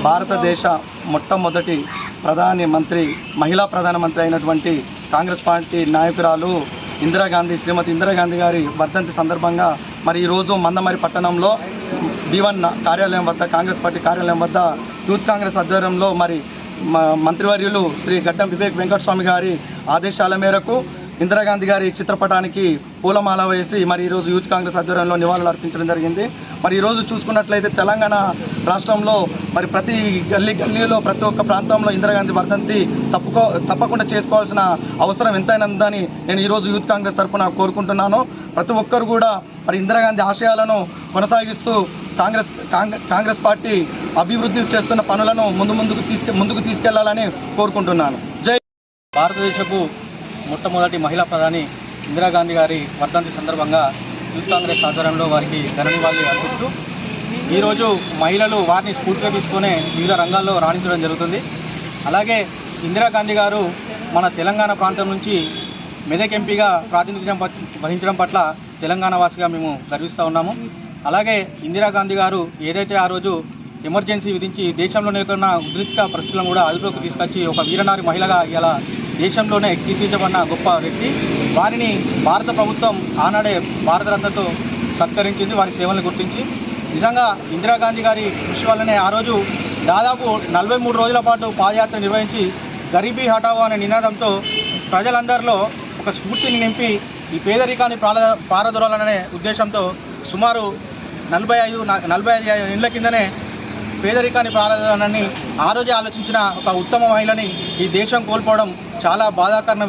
భారతదేశ మొట్టమొదటి మహిళా ప్రధానమంత్రి అయినటువంటి కాంగ్రెస్ పార్టీ నాయకురాలు శ్రీమతి ఇందిరాగాంధీ గారి వర్ధంతి సందర్భంగా మరి ఈరోజు మందమరి పట్టణంలో B1 కార్యాలయం వద్ద కాంగ్రెస్ పార్టీ కార్యాలయం వద్ద యూత్ కాంగ్రెస్ ఆధ్వర్యంలో మరి మంత్రివర్యులు శ్రీ గడ్డం వివేక్ వెంకటస్వామి గారి ఆదేశాల మేరకు ఇందిరాగాంధీ గారి చిత్రపటానికి పూలమాల వేసి మరి ఈరోజు యూత్ కాంగ్రెస్ ఆధ్వర్యంలో నివాళులు అర్పించడం జరిగింది. మరి ఈరోజు చూసుకున్నట్లయితే తెలంగాణ రాష్ట్రంలో మరి ప్రతి గల్లీలో ప్రతి ఒక్క ప్రాంతంలో ఇందిరాగాంధీ వర్ధంతి తప్పకుండా చేసుకోవాల్సిన అవసరం ఎంతైనా ఉందని నేను ఈరోజు యూత్ కాంగ్రెస్ తరఫున కోరుకుంటున్నాను. ప్రతి ఒక్కరు కూడా మరి ఇందిరాగాంధీ ఆశయాలను కొనసాగిస్తూ కాంగ్రెస్ పార్టీ అభివృద్ధి చేస్తున్న పనులను ముందుకు తీసుకెళ్లాలని కోరుకుంటున్నాను. జై భారతదేశపు మొట్టమొదటి మహిళా ప్రధాని ఇందిరాగాంధీ గారి వర్ధంతి సందర్భంగా యూత్ కాంగ్రెస్ ఆధ్వర్యంలో వారికి ఘన నివాళులు అర్పిస్తూ ఈరోజు మహిళలు వారిని స్ఫూర్తిగా తీసుకునే వివిధ రంగాల్లో రాణించడం జరుగుతుంది. అలాగే ఇందిరాగాంధీ గారు మన తెలంగాణ ప్రాంతం నుంచి మెదక్ ఎంపీగా ప్రాతినిధ్యం వహించడం పట్ల తెలంగాణ వాసిగా మేము గర్విస్తూ ఉన్నాము. అలాగే ఇందిరాగాంధీ గారు ఏదైతే ఆ రోజు ఎమర్జెన్సీ విధించి దేశంలోనే ఉన్న ఉద్రిక్త పరిస్థితులను కూడా అదుపులోకి తీసుకొచ్చి ఒక వీరనారి మహిళగా ఇలా దేశంలోనే కీర్తించబడిన గొప్ప వ్యక్తి. వారిని భారత ప్రభుత్వం ఆనాడే భారతరత్నతో సత్కరించింది, వారి సేవలను గుర్తించి. నిజంగా ఇందిరాగాంధీ గారి కృషి వల్లనే ఆ రోజు దాదాపు 43 రోజుల పాటు పాదయాత్ర నిర్వహించి గరీబీ హటావో అనే నినాదంతో ప్రజలందరిలో ఒక స్ఫూర్తిని నింపి ఈ పేదరికాన్ని పారదోలాలనే ఉద్దేశంతో సుమారు 45 ఏళ్ల కిందనే పేదరికాన్ని ప్రారంభాన్ని ఆ రోజే ఆలోచించిన ఒక ఉత్తమ మహిళని ఈ దేశం కోల్పోవడం చాలా బాధాకరణ